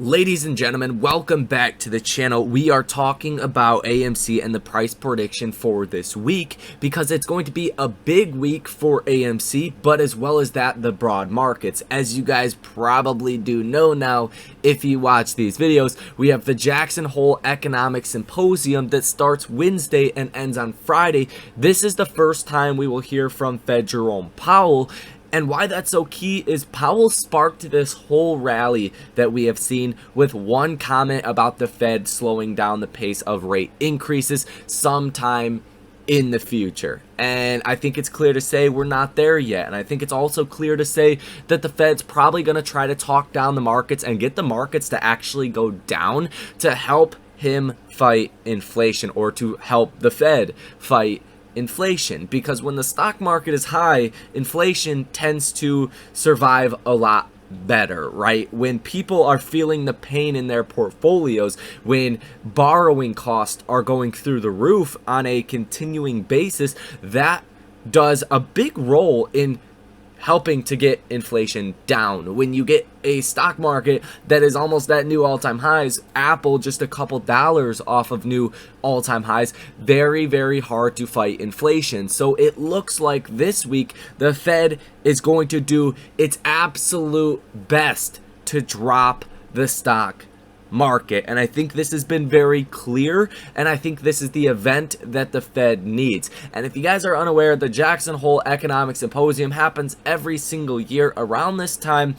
Ladies and gentlemen, welcome back to the channel. We are talking about AMC and the price prediction for this week because it's going to be a big week for AMC, but as well as that, the broad markets. As you guys probably do know now, if you watch these videos, we have the Jackson Hole Economic Symposium that starts Wednesday and ends on Friday. This is the first time we will hear from Fed Jerome Powell. And why that's so key is Powell sparked this whole rally that we have seen with one comment about the Fed slowing down the pace of rate increases sometime in the future. And I think it's clear to say we're not there yet. And I think it's also clear to say that the Fed's probably going to try to talk down the markets and get the markets to actually go down to help him fight inflation, or to help the Fed fight inflation, because when the stock market is high, inflation tends to survive a lot better, right? When people are feeling the pain in their portfolios, when borrowing costs are going through the roof on a continuing basis, that does a big role in helping to get inflation down. When you get a stock market that is almost at new all-time highs, Apple just a couple dollars off of new all-time highs, very, very hard to fight inflation. So it looks like this week the Fed is going to do its absolute best to drop the stock market, and I think this has been very clear, and I think this is the event that the Fed needs. And if you guys are unaware, the Jackson Hole Economic Symposium happens every single year around this time.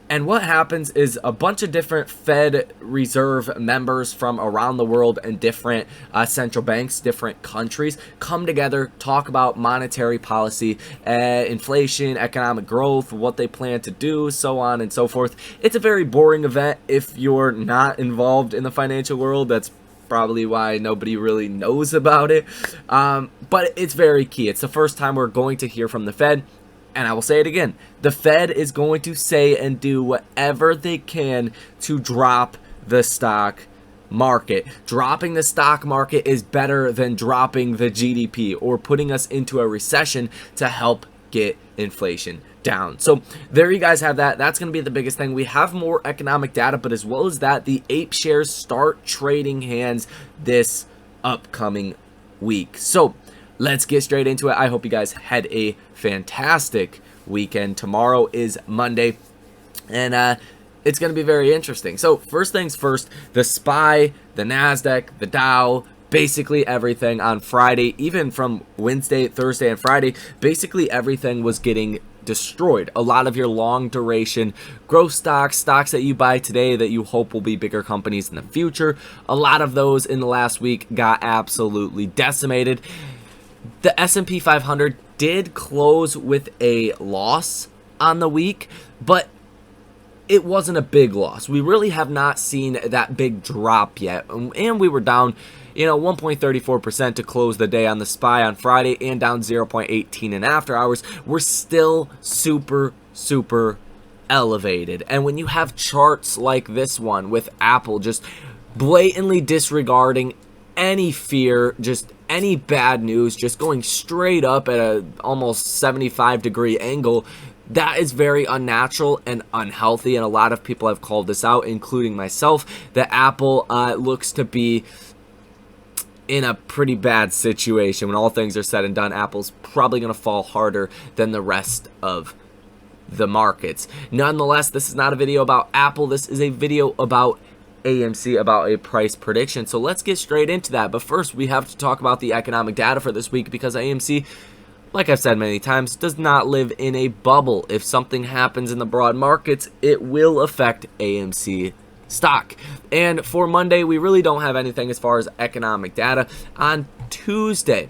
And what happens is a bunch of different Fed Reserve members from around the world and different central banks, different countries, come together, talk about monetary policy, inflation, economic growth, what they plan to do, so on and so forth. It's a very boring event if you're not involved in the financial world. That's probably why nobody really knows about it. But it's very key. It's the first time we're going to hear from the Fed. And I will say it again, the Fed is going to say and do whatever they can to drop the stock market. Dropping the stock market is better than dropping the GDP or putting us into a recession to help get inflation down. So there you guys have that. That's going to be the biggest thing. We have more economic data, but as well as that, the ape shares start trading hands this upcoming week. So let's get straight into it. I hope you guys had a fantastic weekend. Tomorrow is Monday, and it's going to be very interesting. So first things first, the SPY, the NASDAQ, the Dow, basically everything on Friday, even from Wednesday, Thursday, and Friday, basically everything was getting destroyed. A lot of your long duration growth stocks that you buy today that you hope will be bigger companies in the future, a lot of those in the last week got absolutely decimated. The S&P 500 did close with a loss on the week, but it wasn't a big loss. We really have not seen that big drop yet, and we were down 1.34% to close the day on the SPY on Friday, and down 0.18 in after hours. We're still super elevated. And when you have charts like this one with Apple just blatantly disregarding any fear, just any bad news, just going straight up at a almost 75-degree angle, that is very unnatural and unhealthy. And a lot of people have called this out, including myself, that Apple looks to be in a pretty bad situation. When all things are said and done, Apple's probably going to fall harder than the rest of the markets. Nonetheless, this is not a video about Apple. This is a video about AMC, about a price prediction. So let's get straight into that. But first, we have to talk about the economic data for this week, because AMC, like I've said many times, does not live in a bubble. If something happens in the broad markets, it will affect AMC stock. And for Monday, we really don't have anything as far as economic data. On Tuesday,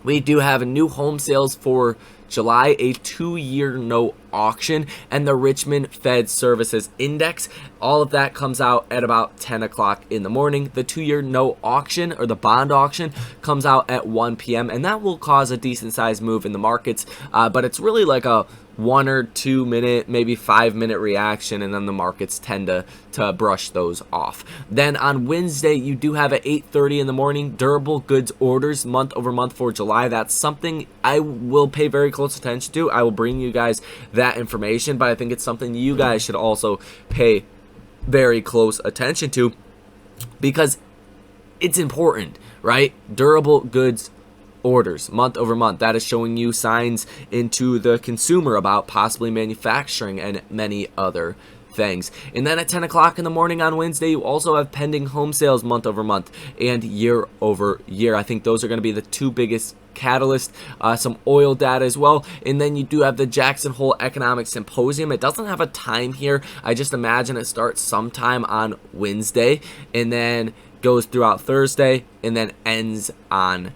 we do have new home sales for July, a 2-year note auction, and the Richmond Fed Services Index. All of that comes out at about 10 o'clock in the morning. The 2-year note auction, or the bond auction, comes out at 1 p.m. and that will cause a decent sized move in the markets, but it's really like a 1 or 2 minute, maybe 5 minute reaction, and then the markets tend to brush those off. Then on Wednesday, you do have at 8:30 in the morning durable goods orders month over month for July. That's something I will pay very close attention to. I will bring you guys that information, but I think it's something you guys should also pay very close attention to, because it's important, right? Durable goods orders month over month, that is showing you signs into the consumer about possibly manufacturing and many other things. And then at 10 o'clock in the morning on Wednesday, you also have pending home sales month over month and year over year. I think those are going to be the two biggest catalysts. Some oil data as well. And then you do have the Jackson Hole Economic Symposium. It doesn't have a time here. I just imagine it starts sometime on Wednesday and then goes throughout Thursday and then ends on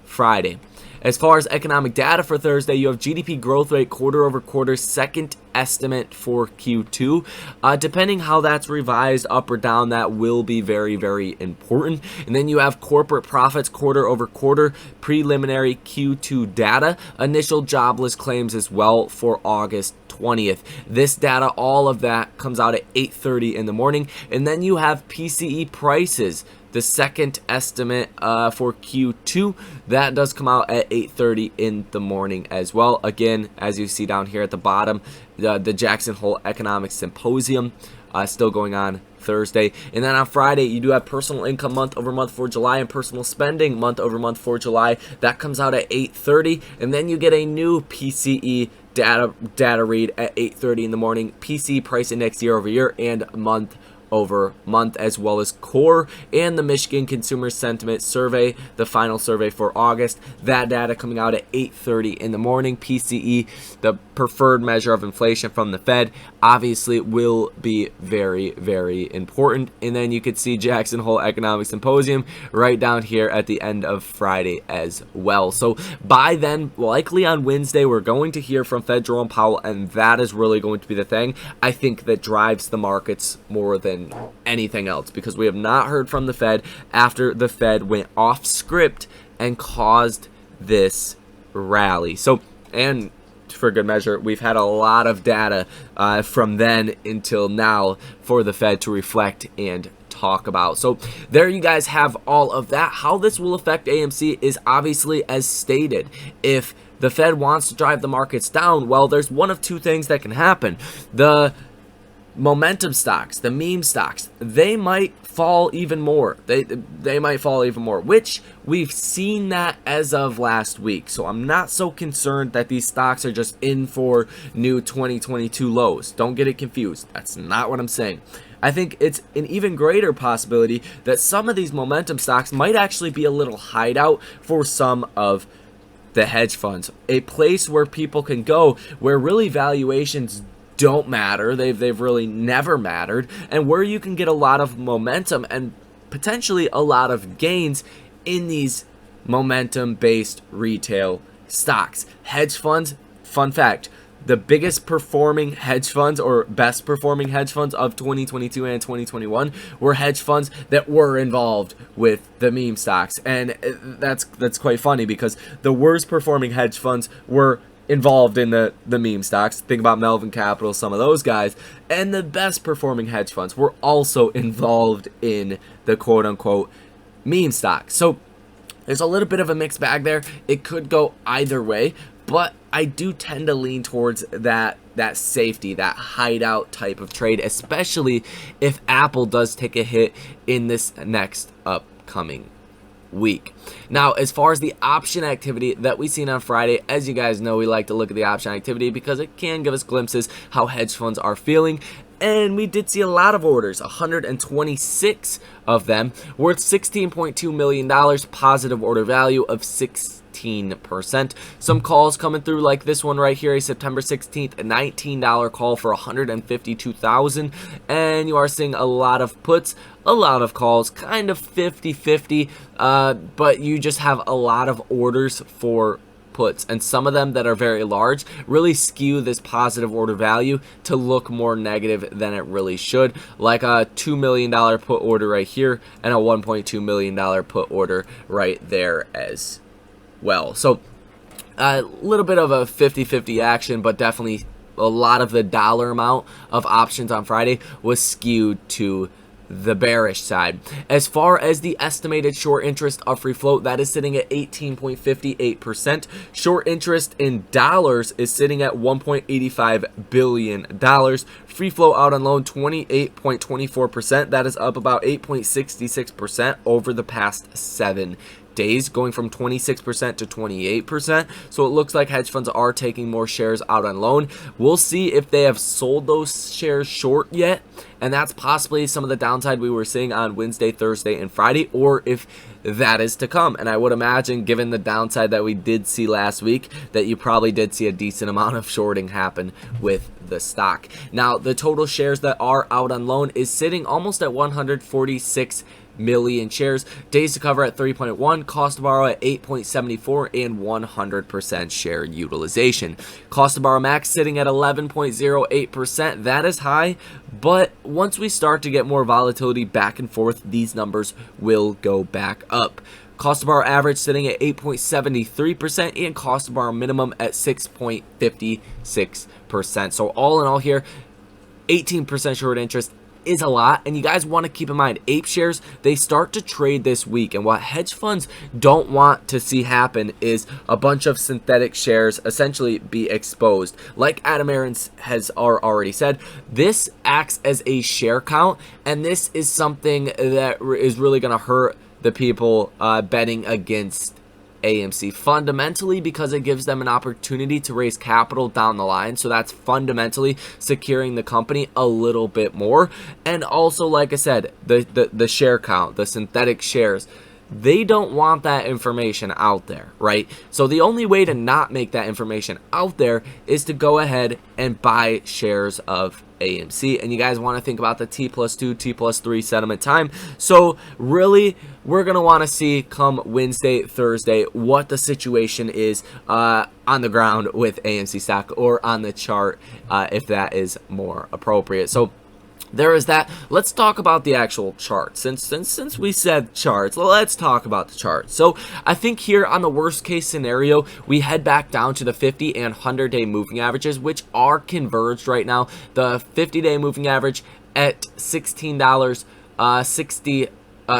Friday. As far as economic data for Thursday, you have GDP growth rate quarter over quarter, second estimate for Q2. Depending how that's revised up or down, that will be very, very important. And then you have corporate profits quarter over quarter, preliminary Q2 data, initial jobless claims as well for August 20th. This data, all of that comes out at 8:30 in the morning. And then you have PCE prices, the second estimate for Q2. That does come out at 8:30 in the morning as well. Again, as you see down here at the bottom, the Jackson Hole Economic Symposium still going on Thursday. And then on Friday, you do have personal income month over month for July and personal spending month over month for July. That comes out at 8:30. And then you get a new PCE data read at 8:30 in the morning. PCE price index year over year and month over month, as well as core and the Michigan Consumer Sentiment Survey, the final survey for August. That data coming out at 8:30 in the morning. PCE, the preferred measure of inflation from the Fed, obviously will be very, very important. And then you could see Jackson Hole Economic Symposium right down here at the end of Friday as well. So by then, likely on Wednesday, we're going to hear from Fed Jerome Powell, and that is really going to be the thing, I think, that drives the markets more than anything else, because we have not heard from the Fed after the Fed went off script and caused this rally. So, and for good measure, we've had a lot of data from then until now for the Fed to reflect and talk about. So there you guys have all of that. How this will affect AMC is obviously as stated. If the Fed wants to drive the markets down, well, there's one of two things that can happen. The momentum stocks, the meme stocks, they might fall even more. They might fall even more, which we've seen that as of last week. So I'm not so concerned that these stocks are just in for new 2022 lows. Don't get it confused. That's not what I'm saying. I think it's an even greater possibility that some of these momentum stocks might actually be a little hideout for some of the hedge funds, a place where people can go where really valuations don't matter. They've really never mattered, and where you can get a lot of momentum and potentially a lot of gains in these momentum-based retail stocks. Hedge funds, fun fact, the biggest performing hedge funds or best performing hedge funds of 2022 and 2021 were hedge funds that were involved with the meme stocks. And that's quite funny, because the worst performing hedge funds were involved in the meme stocks. Think about Melvin Capital, some of those guys. And the best performing hedge funds were also involved in the quote unquote meme stocks. So there's a little bit of a mixed bag there. It could go either way, but I do tend to lean towards that safety, that hideout type of trade, especially if Apple does take a hit in this next upcoming week. Now, as far as the option activity that we seen on Friday, as you guys know, we like to look at the option activity because it can give us glimpses how hedge funds are feeling. And we did see a lot of orders, 126 of them, worth $16.2 million, positive order value of 16%. Some calls coming through like this one right here, a September 16th, a $19 call for $152,000. And you are seeing a lot of puts, a lot of calls, kind of 50-50, but you just have a lot of orders for puts, and some of them that are very large really skew this positive order value to look more negative than it really should, like a $2 million put order right here and a $1.2 million put order right there as well. So a little bit of a 50-50 action, but definitely a lot of the dollar amount of options on Friday was skewed to the bearish side. As far as the estimated short interest of free float, that is sitting at 18.58%. Short interest in dollars is sitting at $1.85 billion. Free float out on loan 28.24%. That is up about 8.66% over the past 7 days, going from 26% to 28%. So it looks like hedge funds are taking more shares out on loan. We'll see if they have sold those shares short yet, and that's possibly some of the downside we were seeing on Wednesday, Thursday, and Friday, or if that is to come. And I would imagine, given the downside that we did see last week, that you probably did see a decent amount of shorting happen with the stock. Now, the total shares that are out on loan is sitting almost at 146 million shares. Days to cover at 3.1, cost to borrow at 8.74, and 100% share utilization. Cost to borrow max sitting at 11.08%. That is high, but once we start to get more volatility back and forth, these numbers will go back up. Cost to borrow average sitting at 8.73%, and cost to borrow minimum at 6.56%. So all in all here, 18% short interest is a lot, and you guys want to keep in mind, ape shares, they start to trade this week, and what hedge funds don't want to see happen is a bunch of synthetic shares essentially be exposed. Like Adam Aarons has already said, this acts as a share count, and this is something that is really going to hurt the people betting against AMC fundamentally, because it gives them an opportunity to raise capital down the line. So that's fundamentally securing the company a little bit more. And also, like I said, the share count, the synthetic shares, they don't want that information out there, right? So the only way to not make that information out there is to go ahead and buy shares of AMC. And you guys want to think about the T+2, T+3 settlement time. So really, we're going to want to see come Wednesday, Thursday, what the situation is on the ground with AMC stock, or on the chart if that is more appropriate. So there is that. Let's talk about the actual chart. Since we said charts, let's talk about the chart. So I think here on the worst case scenario, we head back down to the 50 and 100-day moving averages, which are converged right now. The 50-day moving average at $16.60.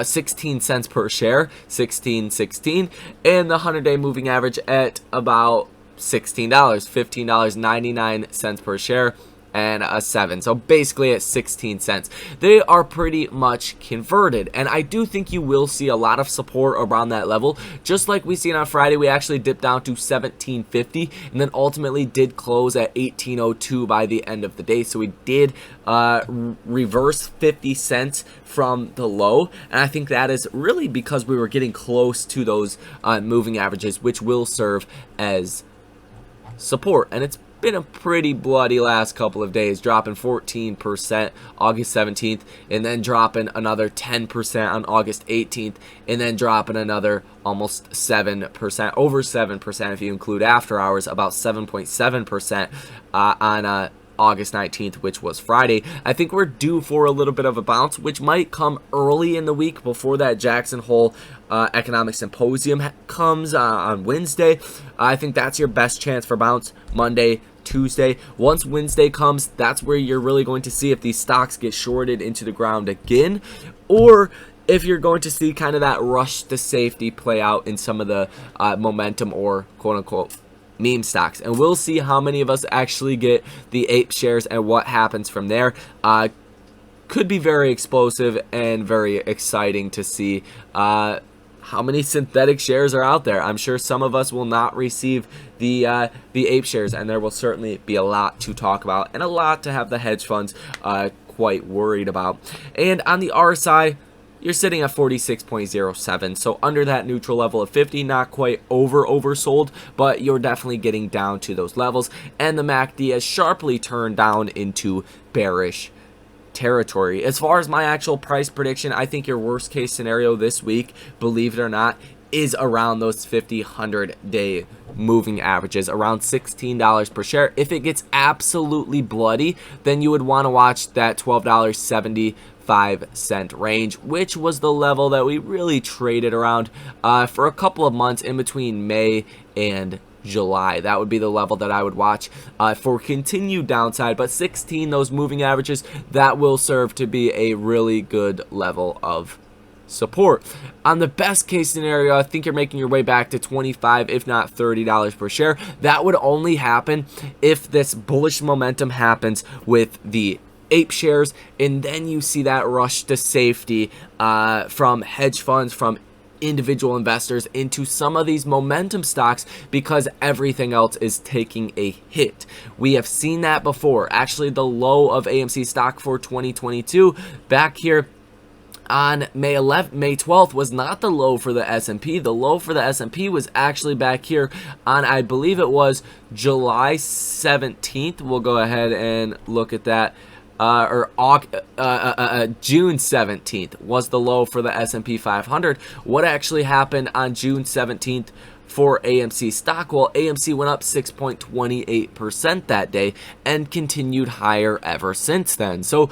16 cents per share, 16.16, and the 100-day moving average at about $16, $15.99 per share, and a 7. So basically at 16 cents. They are pretty much converted, and I do think you will see a lot of support around that level. Just like we seen on Friday, we actually dipped down to 17.50 and then ultimately did close at 18.02 by the end of the day. So we did reverse 50 cents from the low, and I think that is really because we were getting close to those moving averages, which will serve as support. And it's been a pretty bloody last couple of days, dropping 14% August 17th, and then dropping another 10% on August 18th, and then dropping another almost 7%, over 7% if you include after hours, about 7.7% on August 19th, which was Friday. I think we're due for a little bit of a bounce, which might come early in the week before that Jackson Hole Economic Symposium comes on Wednesday. I think that's your best chance for bounce, Monday, Tuesday. Once Wednesday comes, that's where you're really going to see if these stocks get shorted into the ground again, or if you're going to see kind of that rush to safety play out in some of the momentum or quote-unquote meme stocks. And we'll see how many of us actually get the ape shares and what happens from there. Could be very explosive and very exciting to see how many synthetic shares are out there. I'm sure some of us will not receive the ape shares, and there will certainly be a lot to talk about and a lot to have the hedge funds quite worried about. And on the RSI, you're sitting at 46.07, so under that neutral level of 50, not quite oversold, but you're definitely getting down to those levels. And the MACD has sharply turned down into bearish territory. As far as my actual price prediction, I think your worst case scenario this week, believe it or not, is around those 50, 100-day moving averages, around $16 per share. If it gets absolutely bloody, then you would want to watch that $12.75 range, which was the level that we really traded around for a couple of months in between May and July. That would be the level that I would watch for continued downside, but 16, those moving averages, that will serve to be a really good level of support. On the best case scenario, I think you're making your way back to $25, if not $30 per share. That would only happen if this bullish momentum happens with the ape shares, and then you see that rush to safety from hedge funds, from individual investors into some of these momentum stocks, because everything else is taking a hit. We have seen that before. Actually, the low of AMC stock for 2022 back here on May 12th was not the low for the S&P. The low for the S&P was actually back here on, I believe it was July 17th. We'll go ahead and look at that. June 17th was the low for the S&P 500. What actually happened on June 17th for AMC stock? Well, AMC went up 6.28% that day and continued higher ever since then. So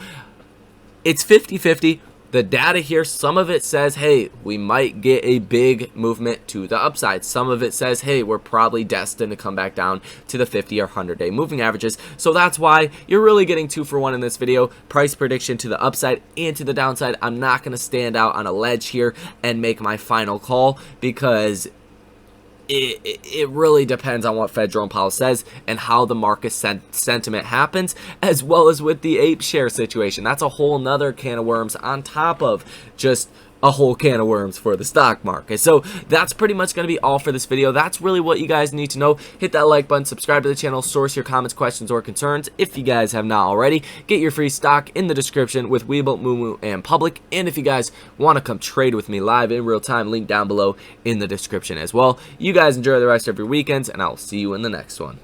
it's 50-50. The data here, some of it says, hey, we might get a big movement to the upside. Some of it says, hey, we're probably destined to come back down to the 50 or 100-day moving averages. So that's why you're really getting 2 for 1 in this video. Price prediction to the upside and to the downside. I'm not going to stand out on a ledge here and make my final call, because it really depends on what Fed Jerome Powell says and how the market sentiment happens, as well as with the ape share situation. That's a whole nother can of worms on top of just a whole can of worms for the stock market. So that's pretty much going to be all for this video. That's really what you guys need to know. Hit that like button, subscribe to the channel, source your comments, questions, or concerns if you guys have not already. Get your free stock in the description with Webull, Moomoo, and Public. And if you guys want to come trade with me live in real time, link down below in the description as well. You guys enjoy the rest of your weekends, and I'll see you in the next one.